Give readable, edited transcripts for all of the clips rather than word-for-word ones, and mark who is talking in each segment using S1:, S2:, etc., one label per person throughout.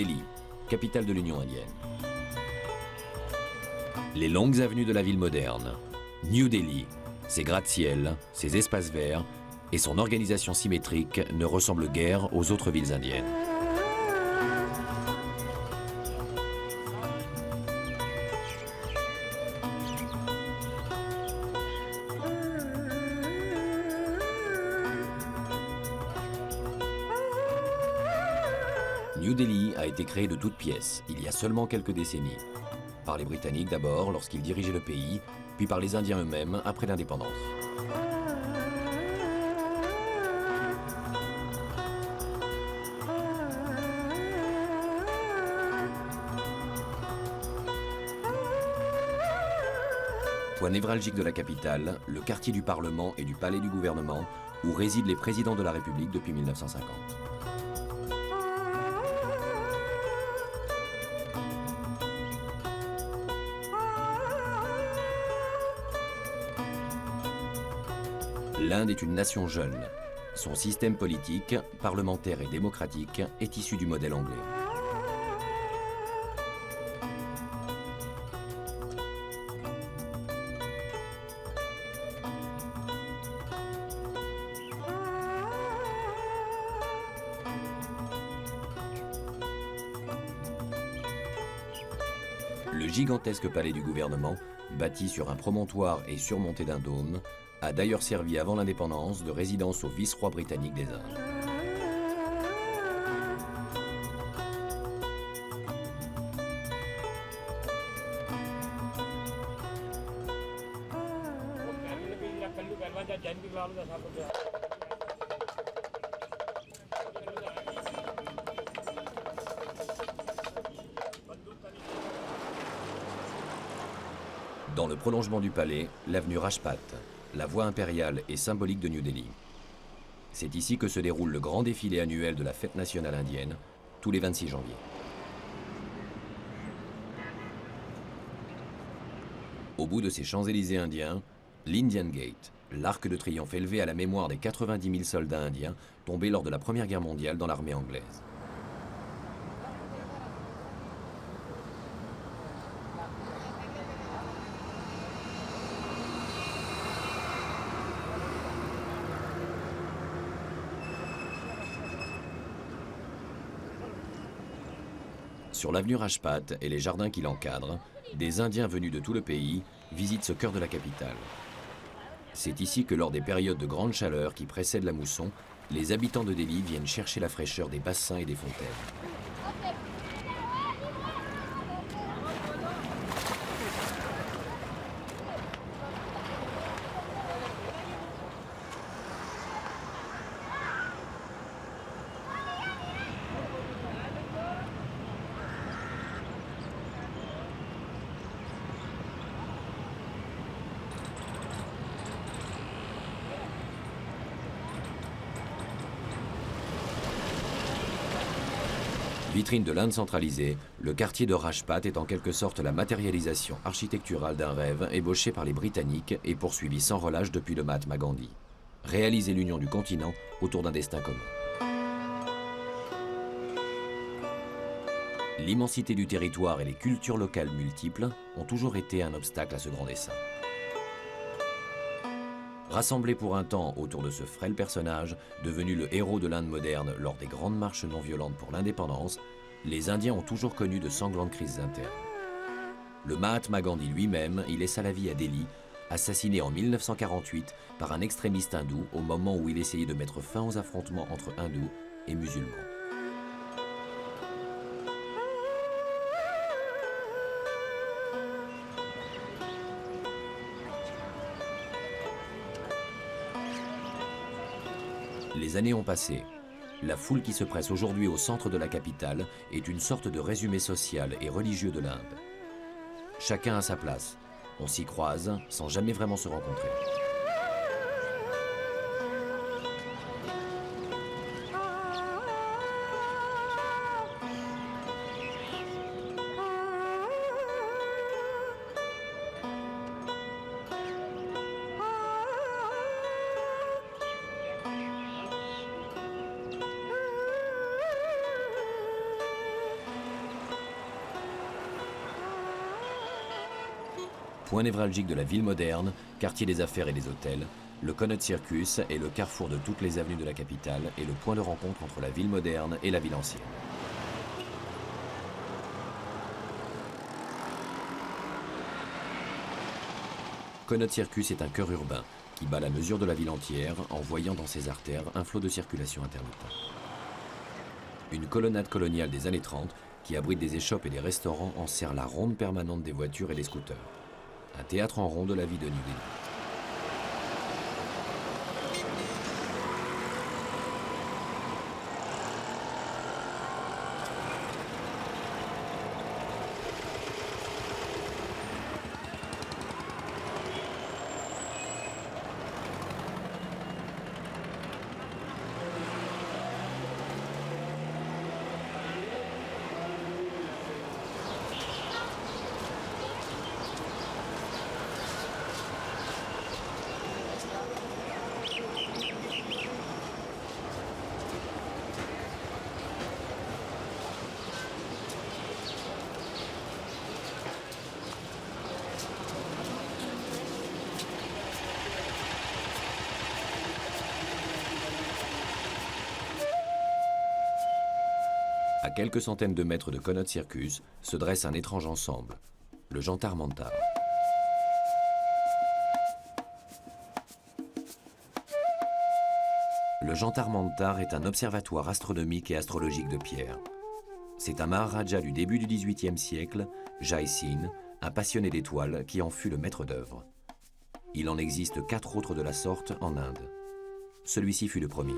S1: Delhi, capitale de l'Union indienne. Les longues avenues de la ville moderne, New Delhi, ses gratte-ciels, ses espaces verts et son organisation symétrique ne ressemblent guère aux autres villes indiennes. New Delhi a été créé de toutes pièces, il y a seulement quelques décennies. Par les Britanniques d'abord, lorsqu'ils dirigeaient le pays, puis par les Indiens eux-mêmes après l'indépendance. Point névralgique de la capitale, le quartier du Parlement et du palais du gouvernement, où résident les présidents de la République depuis 1950. L'Inde est une nation jeune. Son système politique, parlementaire et démocratique, est issu du modèle anglais. Le gigantesque palais du gouvernement, bâti sur un promontoire et surmonté d'un dôme, a d'ailleurs servi avant l'indépendance de résidence au vice-roi britannique des Indes. Dans le prolongement du palais, l'avenue Rajpath, la voie impériale et symbolique de New Delhi. C'est ici que se déroule le grand défilé annuel de la fête nationale indienne, tous les 26 janvier. Au bout de ces Champs-Élysées indiens, l'Indian Gate, l'arc de triomphe élevé à la mémoire des 90 000 soldats indiens tombés lors de la Première Guerre mondiale dans l'armée anglaise. Sur l'avenue Rajpath et les jardins qui l'encadrent, des Indiens venus de tout le pays visitent ce cœur de la capitale. C'est ici que lors des périodes de grande chaleur qui précèdent la mousson, les habitants de Delhi viennent chercher la fraîcheur des bassins et des fontaines. Vitrine de l'Inde centralisée, le quartier de Rajpath est en quelque sorte la matérialisation architecturale d'un rêve ébauché par les Britanniques et poursuivi sans relâche depuis le Mahatma Gandhi. Réaliser l'union du continent autour d'un destin commun. L'immensité du territoire et les cultures locales multiples ont toujours été un obstacle à ce grand dessein. Rassemblés pour un temps autour de ce frêle personnage, devenu le héros de l'Inde moderne lors des grandes marches non violentes pour l'indépendance, les Indiens ont toujours connu de sanglantes crises internes. Le Mahatma Gandhi lui-même y laissa la vie à Delhi, assassiné en 1948 par un extrémiste hindou au moment où il essayait de mettre fin aux affrontements entre hindous et musulmans. Les années ont passé. La foule qui se presse aujourd'hui au centre de la capitale est une sorte de résumé social et religieux de l'Inde. Chacun a sa place. On s'y croise sans jamais vraiment se rencontrer. Point névralgique de la ville moderne, quartier des affaires et des hôtels, le Connaught Circus est le carrefour de toutes les avenues de la capitale et le point de rencontre entre la ville moderne et la ville ancienne. Connaught Circus est un cœur urbain qui bat la mesure de la ville entière en voyant dans ses artères un flot de circulation intermittent. Une colonnade coloniale des années 30 qui abrite des échoppes et des restaurants en sert la ronde permanente des voitures et des scooters. Un théâtre en rond de la vie de New Delhi. À quelques centaines de mètres de Connaught Circus se dresse un étrange ensemble, le Jantar Mantar. Le Jantar Mantar est un observatoire astronomique et astrologique de pierre. C'est un Maharaja du début du XVIIIe siècle, Jai Singh, un passionné d'étoiles qui en fut le maître d'œuvre. Il en existe 4 autres de la sorte en Inde. Celui-ci fut le premier.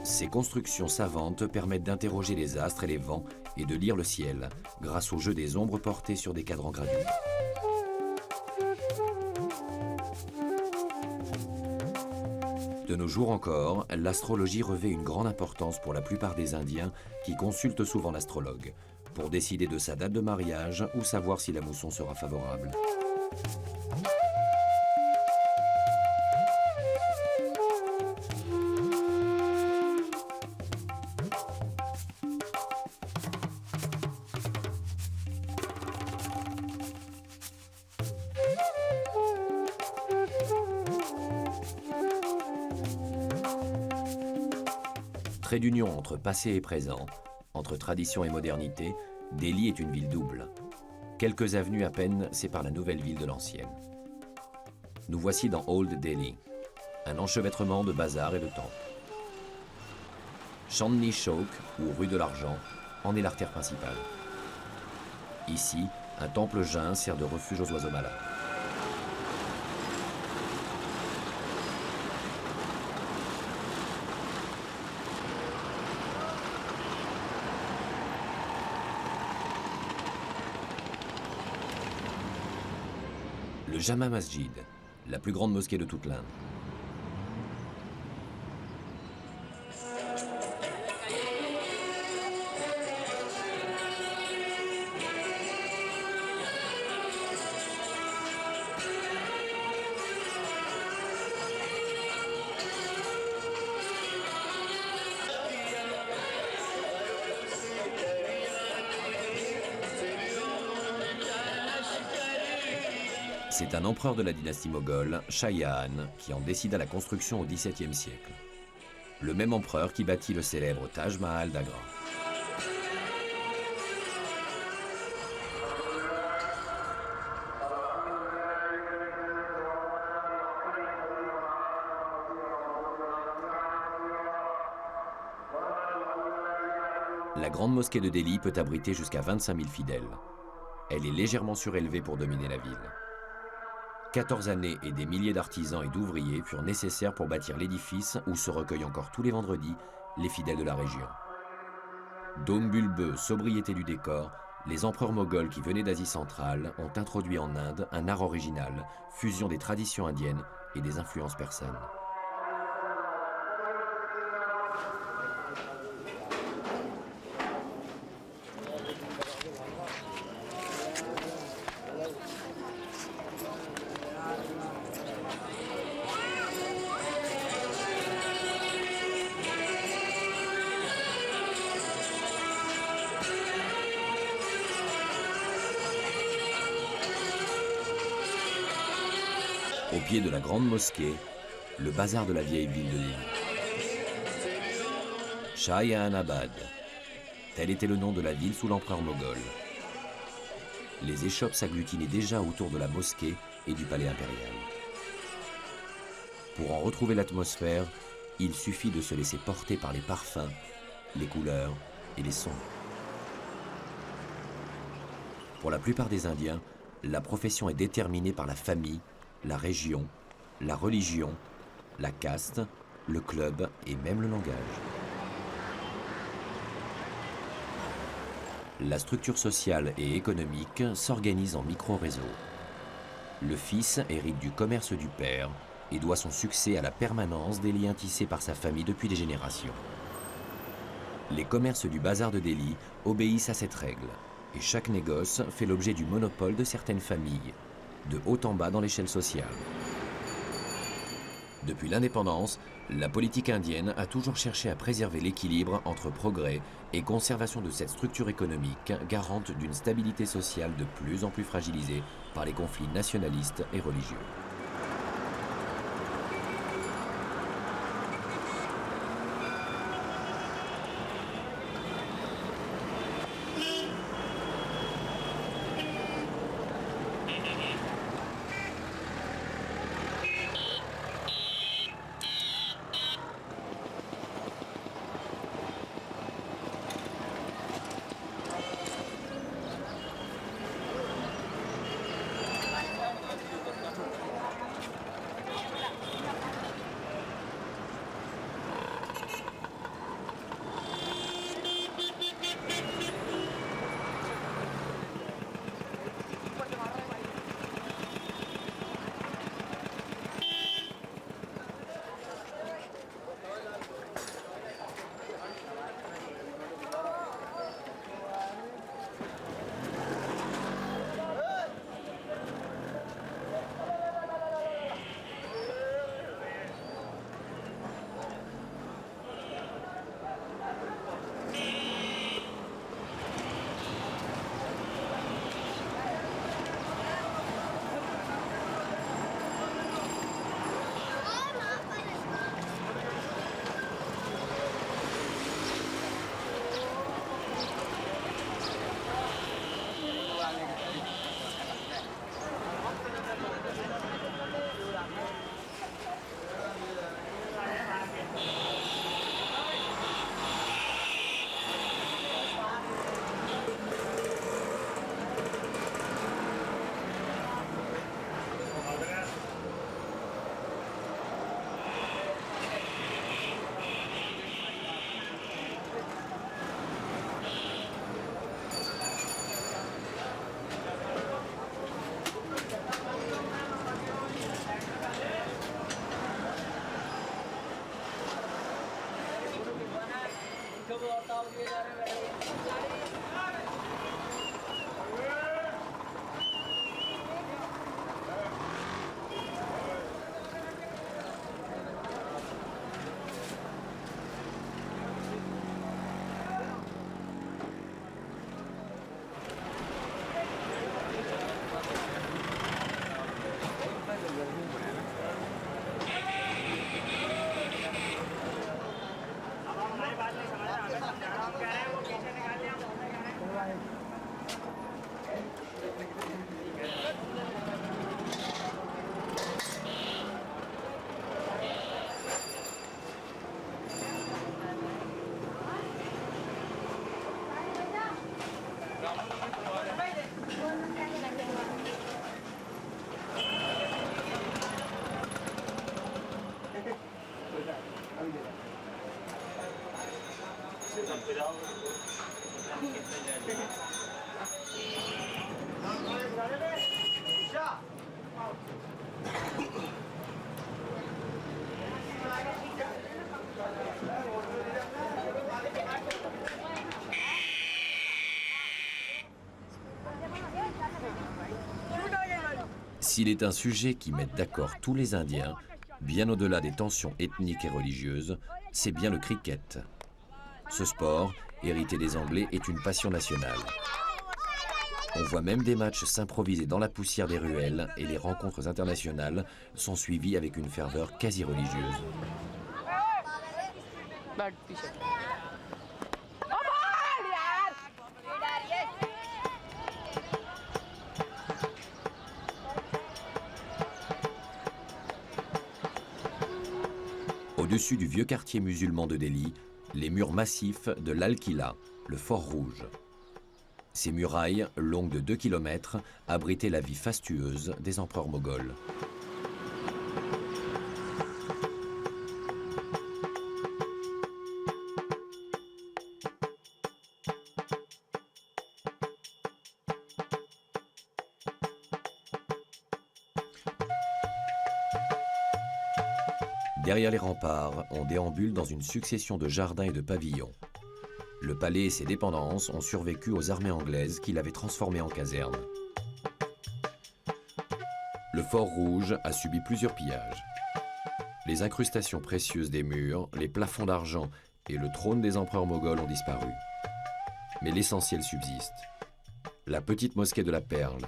S1: Ces constructions savantes permettent d'interroger les astres et les vents et de lire le ciel grâce au jeu des ombres portées sur des cadrans gravés. De nos jours encore, l'astrologie revêt une grande importance pour la plupart des Indiens qui consultent souvent l'astrologue pour décider de sa date de mariage ou savoir si la mousson sera favorable. Trait d'union entre passé et présent, entre tradition et modernité, Delhi est une ville double. Quelques avenues à peine séparent la nouvelle ville de l'ancienne. Nous voici dans Old Delhi, un enchevêtrement de bazars et de temples. Chandni Chowk, ou rue de l'Argent, en est l'artère principale. Ici, un temple jain sert de refuge aux oiseaux malades. Le Jama Masjid, la plus grande mosquée de toute l'Inde. C'est un empereur de la dynastie moghole, Shah Jahan, qui en décida la construction au XVIIe siècle. Le même empereur qui bâtit le célèbre Taj Mahal d'Agra. La grande mosquée de Delhi peut abriter jusqu'à 25 000 fidèles. Elle est légèrement surélevée pour dominer la ville. 14 années et des milliers d'artisans et d'ouvriers furent nécessaires pour bâtir l'édifice où se recueillent encore tous les vendredis les fidèles de la région. Dôme bulbeux, sobriété du décor, les empereurs moghols qui venaient d'Asie centrale ont introduit en Inde un art original, fusion des traditions indiennes et des influences persanes. pied de la grande mosquée, le bazar de la vieille ville de Delhi. Shah-Jahan-Abad, tel était le nom de la ville sous l'empereur moghol. Les échoppes s'agglutinaient déjà autour de la mosquée et du palais impérial. Pour en retrouver l'atmosphère, il suffit de se laisser porter par les parfums, les couleurs et les sons. Pour la plupart des Indiens, la profession est déterminée par la famille, la région, la religion, la caste, le club et même le langage. La structure sociale et économique s'organise en micro-réseaux. Le fils hérite du commerce du père et doit son succès à la permanence des liens tissés par sa famille depuis des générations. Les commerces du bazar de Delhi obéissent à cette règle, et chaque négoce fait l'objet du monopole de certaines familles, de haut en bas dans l'échelle sociale. Depuis l'indépendance, la politique indienne a toujours cherché à préserver l'équilibre entre progrès et conservation de cette structure économique garante d'une stabilité sociale de plus en plus fragilisée par les conflits nationalistes et religieux. S'il est un sujet qui met d'accord tous les Indiens, bien au-delà des tensions ethniques et religieuses, c'est bien le cricket. Ce sport, hérité des Anglais, est une passion nationale. On voit même des matchs s'improviser dans la poussière des ruelles et les rencontres internationales sont suivies avec une ferveur quasi religieuse. Au-dessus du vieux quartier musulman de Delhi, les murs massifs de l'Al-Qila, le fort rouge. Ces murailles, longues de 2 km, abritaient la vie fastueuse des empereurs moghols. Derrière les remparts, on déambule dans une succession de jardins et de pavillons. Le palais et ses dépendances ont survécu aux armées anglaises qui l'avaient transformé en caserne. Le Fort Rouge a subi plusieurs pillages. Les incrustations précieuses des murs, les plafonds d'argent et le trône des empereurs moghols ont disparu. Mais l'essentiel subsiste. La petite mosquée de la Perle,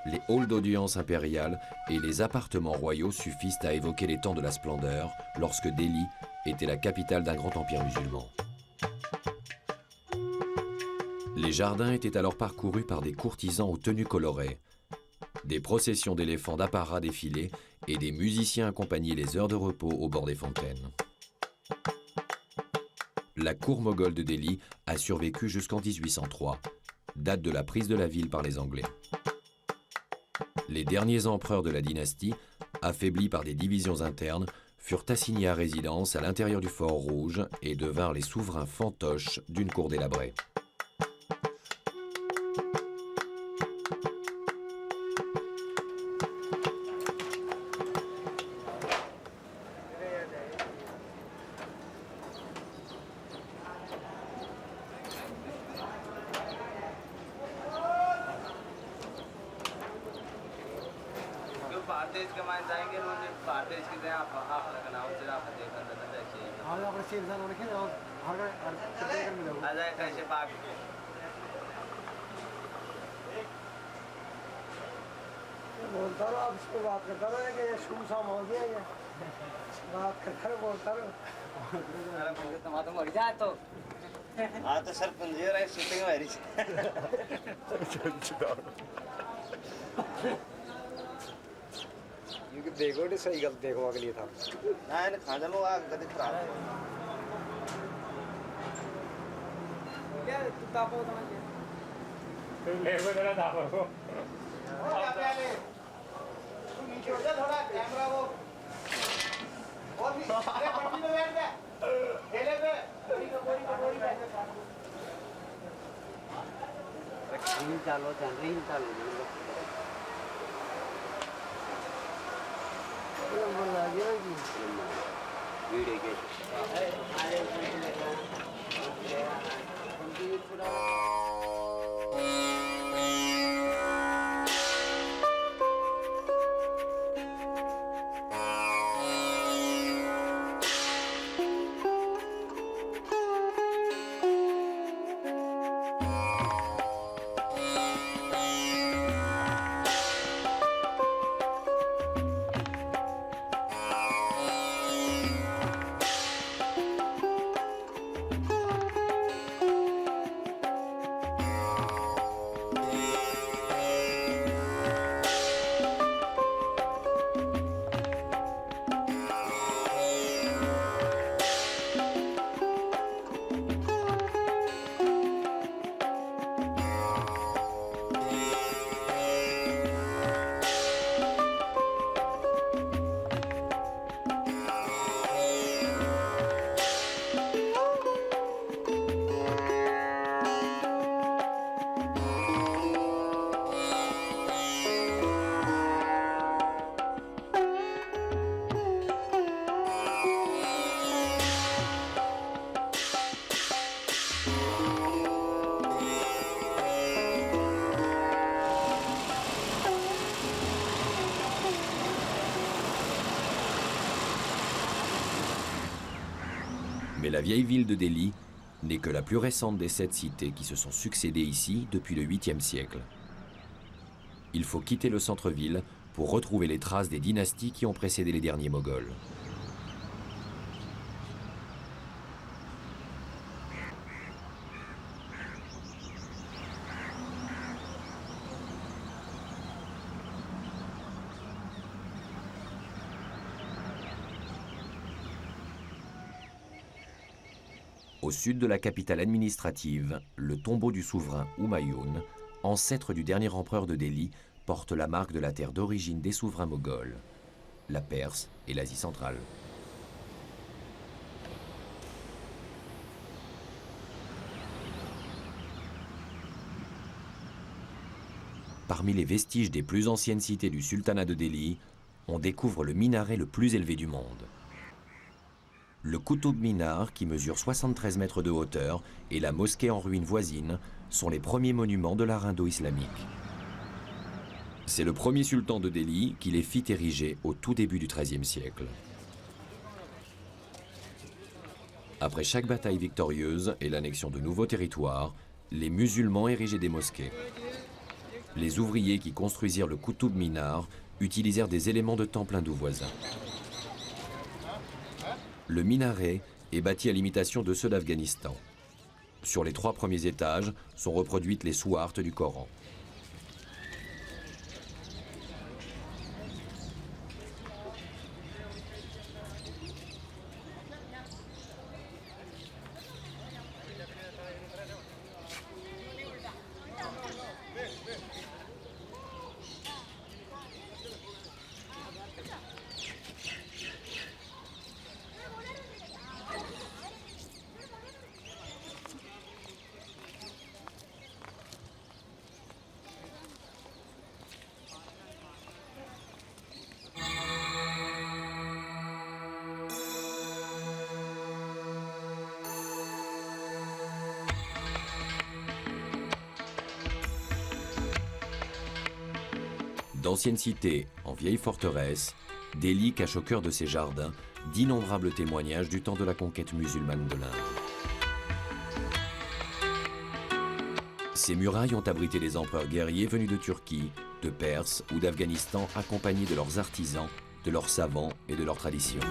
S1: les halls d'audience impériales et les appartements royaux suffisent à évoquer les temps de la splendeur lorsque Delhi était la capitale d'un grand empire musulman. Les jardins étaient alors parcourus par des courtisans aux tenues colorées. Des processions d'éléphants d'apparat défilaient et des musiciens accompagnaient les heures de repos au bord des fontaines. La cour moghole de Delhi a survécu jusqu'en 1803, date de la prise de la ville par les Anglais. Les derniers empereurs de la dynastie, affaiblis par des divisions internes, furent assignés à résidence à l'intérieur du Fort Rouge et devinrent les souverains fantoches d'une cour délabrée.
S2: हाँ तो सर पंजे रहे शूटिंग हो रही
S3: क्योंकि देखो तो सही गलत देखो अगली था
S2: ना इन्हें खाने में आग कभी खराब
S3: क्या तू तापो तो
S4: ले वो थोड़ा तापो
S2: तू नीचे हो जा थोड़ा कैमरा वो और भी अरे पट्टी में बैठ जा खेले पे बोरी पे
S3: रील चालो वीडियो के
S1: Mais la vieille ville de Delhi n'est que la plus récente des 7 cités qui se sont succédées ici depuis le 8e siècle. il faut quitter le centre-ville pour retrouver les traces des dynasties qui ont précédé les derniers Moghols. Au sud de la capitale administrative, le tombeau du souverain Humayun, ancêtre du dernier empereur de Delhi, porte la marque de la terre d'origine des souverains moghols, la Perse et l'Asie centrale. Parmi les vestiges des plus anciennes cités du sultanat de Delhi, on découvre le minaret le plus élevé du monde. Le Qutb Minar, qui mesure 73 mètres de hauteur, et la mosquée en ruine voisine sont les premiers monuments de l'art indo-islamique. C'est le premier sultan de Delhi qui les fit ériger au tout début du XIIIe siècle. Après chaque bataille victorieuse et l'annexion de nouveaux territoires, les musulmans érigeaient des mosquées. Les ouvriers qui construisirent le Qutb Minar utilisèrent des éléments de temple hindou voisins. Le minaret est bâti à l'imitation de ceux d'Afghanistan. Sur les 3 premiers étages sont reproduites les sourates du Coran. D'anciennes cités en vieilles forteresses, Delhi cache au cœur de ses jardins d'innombrables témoignages du temps de la conquête musulmane de l'Inde. Ces murailles ont abrité les empereurs guerriers venus de Turquie, de Perse ou d'Afghanistan, accompagnés de leurs artisans, de leurs savants et de leurs traditions.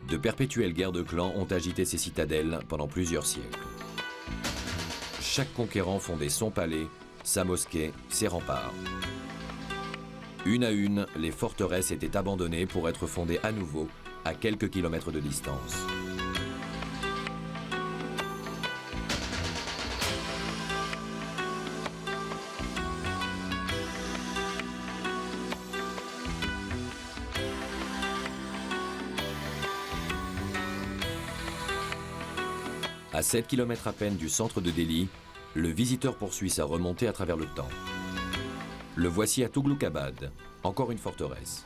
S1: De perpétuelles guerres de clans ont agité ces citadelles pendant plusieurs siècles. Chaque conquérant fondait son palais, sa mosquée, ses remparts. Une à une, les forteresses étaient abandonnées pour être fondées à nouveau à quelques kilomètres de distance. À 7 km à peine du centre de Delhi, le visiteur poursuit sa remontée à travers le temps. Le voici à Tughlaq-Abad, encore une forteresse.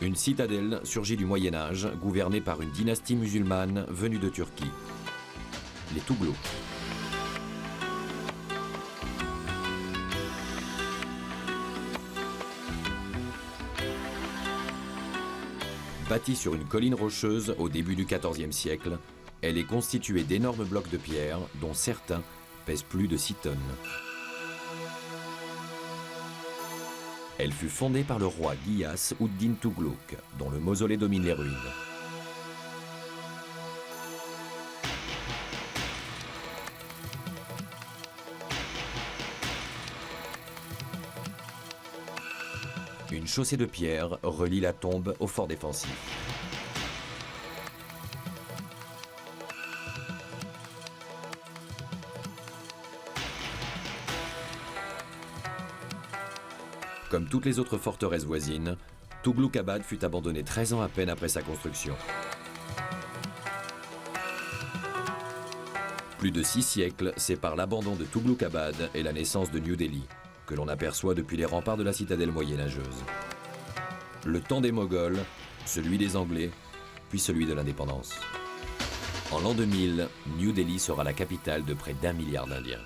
S1: Une citadelle surgit du Moyen-Âge, gouvernée par une dynastie musulmane venue de Turquie, les Touglouks. Bâtie sur une colline rocheuse au début du XIVe siècle, elle est constituée d'énormes blocs de pierre, dont certains pèsent plus de 6 tonnes. Elle fut fondée par le roi Ghiyas-ud-Din Tughlaq, dont le mausolée domine les ruines. Une chaussée de pierre relie la tombe au fort défensif. Comme toutes les autres forteresses voisines, Tughlaq-Abad fut abandonnée 13 ans à peine après sa construction. Plus de 6 siècles séparent l'abandon de Tughlaq-Abad et la naissance de New Delhi, que l'on aperçoit depuis les remparts de la citadelle moyenâgeuse. Le temps des Moghols, celui des Anglais, puis celui de l'indépendance. En l'an 2000, New Delhi sera la capitale de près d'1 milliard d'Indiens.